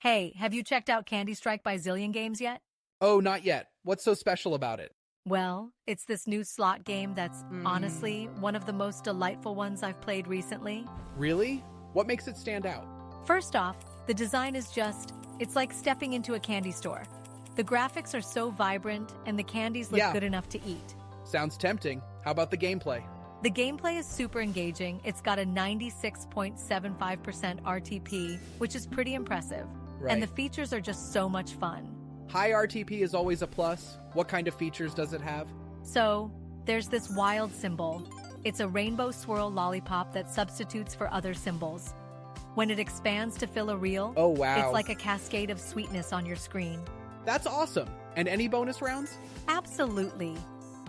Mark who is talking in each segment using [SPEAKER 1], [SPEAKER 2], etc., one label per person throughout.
[SPEAKER 1] Hey, have you checked out Candy Strike by Zillion Games yet?
[SPEAKER 2] Oh, not yet. What's so special about it?
[SPEAKER 1] Well, it's this new slot game that's honestly one of the most delightful ones I've played recently.
[SPEAKER 2] Really? What makes it stand out?
[SPEAKER 1] First off, the design is it's like stepping into a candy store. The graphics are so vibrant and the candies look good enough to eat.
[SPEAKER 2] Sounds tempting. How about the gameplay?
[SPEAKER 1] The gameplay is super engaging. It's got a 96.75% RTP, which is pretty impressive.
[SPEAKER 2] Right.
[SPEAKER 1] And the features are just so much fun.
[SPEAKER 2] High RTP is always a plus. What kind of features does it have?
[SPEAKER 1] So, there's this wild symbol. It's a rainbow swirl lollipop that substitutes for other symbols. When it expands to fill a reel,
[SPEAKER 2] Oh, wow.
[SPEAKER 1] it's like a cascade of sweetness on your screen.
[SPEAKER 2] That's awesome. And any bonus rounds?
[SPEAKER 1] Absolutely.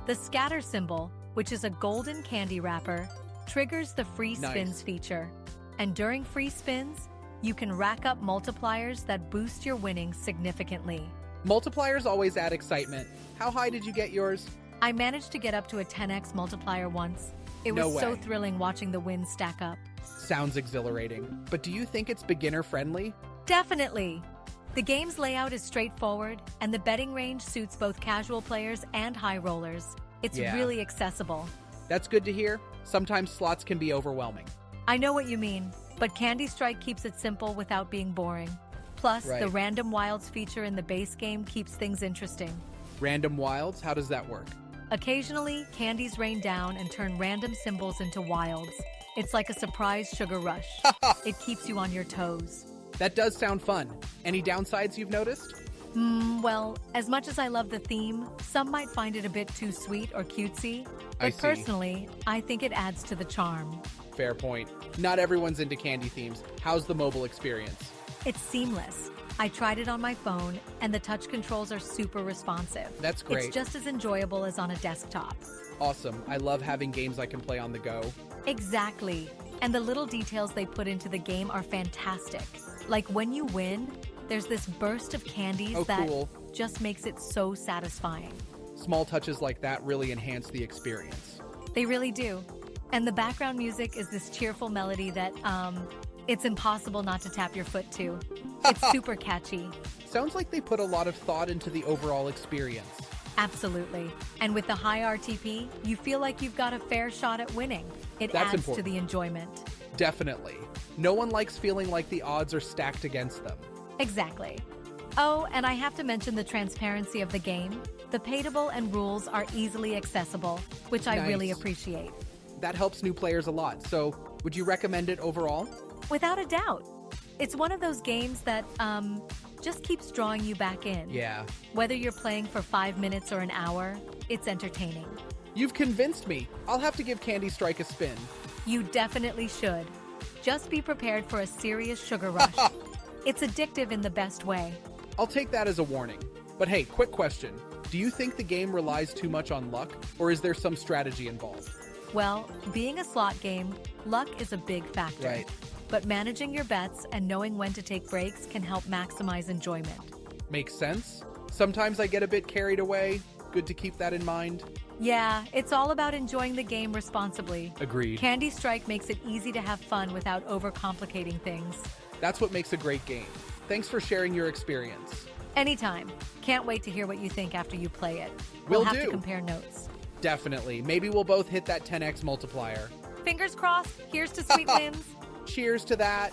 [SPEAKER 1] The scatter symbol, which is a golden candy wrapper, triggers the free spins feature. And during free spins, you can rack up multipliers that boost your winnings significantly.
[SPEAKER 2] Multipliers always add excitement. How high did you get yours?
[SPEAKER 1] I managed to get up to a 10x multiplier once. It
[SPEAKER 2] No
[SPEAKER 1] was so
[SPEAKER 2] way.
[SPEAKER 1] thrilling watching the wins stack up.
[SPEAKER 2] Sounds exhilarating. But do you think it's beginner-friendly?
[SPEAKER 1] Definitely. The game's layout is straightforward, and the betting range suits both casual players and high rollers. It's really accessible.
[SPEAKER 2] That's good to hear. Sometimes slots can be overwhelming.
[SPEAKER 1] I know what you mean, but Candy Strike keeps it simple without being boring. Plus, the Random Wilds feature in the base game keeps things interesting.
[SPEAKER 2] Random wilds? How does that work?
[SPEAKER 1] Occasionally, candies rain down and turn random symbols into wilds. It's like a surprise sugar rush. It keeps you on your toes.
[SPEAKER 2] That does sound fun. Any downsides you've noticed?
[SPEAKER 1] Well, as much as I love the theme, some might find it a bit too sweet or cutesy.
[SPEAKER 2] I
[SPEAKER 1] But
[SPEAKER 2] see.
[SPEAKER 1] personally, I think it adds to the charm.
[SPEAKER 2] Fair point. Not everyone's into candy themes. How's the mobile experience?
[SPEAKER 1] It's seamless. I tried it on my phone, and the touch controls are super responsive.
[SPEAKER 2] That's great.
[SPEAKER 1] It's just as enjoyable as on a desktop.
[SPEAKER 2] Awesome. I love having games I can play on the go.
[SPEAKER 1] Exactly. And the little details they put into the game are fantastic. Like when you win, there's this burst of candies that
[SPEAKER 2] cool.
[SPEAKER 1] just makes it so satisfying.
[SPEAKER 2] Small touches like that really enhance the experience.
[SPEAKER 1] They really do. And the background music is this cheerful melody that, it's impossible not to tap your foot to. It's super catchy.
[SPEAKER 2] Sounds like they put a lot of thought into the overall experience.
[SPEAKER 1] Absolutely. And with the high RTP, you feel like you've got a fair shot at winning. It
[SPEAKER 2] That's
[SPEAKER 1] adds
[SPEAKER 2] important.
[SPEAKER 1] to the enjoyment.
[SPEAKER 2] Definitely. No one likes feeling like the odds are stacked against them.
[SPEAKER 1] Exactly. Oh, and I have to mention the transparency of the game. The payable and rules are easily accessible, which I really
[SPEAKER 2] Nice.
[SPEAKER 1] appreciate.
[SPEAKER 2] That helps new players a lot. So, would you recommend it overall?
[SPEAKER 1] Without a doubt. It's one of those games that, just keeps drawing you back in.
[SPEAKER 2] Yeah.
[SPEAKER 1] Whether you're playing for 5 minutes or an hour, it's entertaining.
[SPEAKER 2] You've convinced me. I'll have to give Candy Strike a spin.
[SPEAKER 1] You definitely should. Just be prepared for a serious sugar rush. It's addictive in the best way.
[SPEAKER 2] I'll take that as a warning. But hey, quick question. Do you think the game relies too much on luck, or is there some strategy involved?
[SPEAKER 1] Well, being a slot game, luck is a big factor.
[SPEAKER 2] Right.
[SPEAKER 1] But managing your bets and knowing when to take breaks can help maximize enjoyment.
[SPEAKER 2] Makes sense. Sometimes I get a bit carried away. Good to keep that in mind.
[SPEAKER 1] Yeah, it's all about enjoying the game responsibly.
[SPEAKER 2] Agreed.
[SPEAKER 1] Candy Strike makes it easy to have fun without overcomplicating things.
[SPEAKER 2] That's what makes a great game. Thanks for sharing your experience.
[SPEAKER 1] Anytime. Can't wait to hear what you think after you play it.
[SPEAKER 2] Will
[SPEAKER 1] We'll have
[SPEAKER 2] do.
[SPEAKER 1] to compare notes.
[SPEAKER 2] Definitely. Maybe we'll both hit that 10x multiplier.
[SPEAKER 1] Fingers crossed. Here's to sweet wins.
[SPEAKER 2] Cheers to that.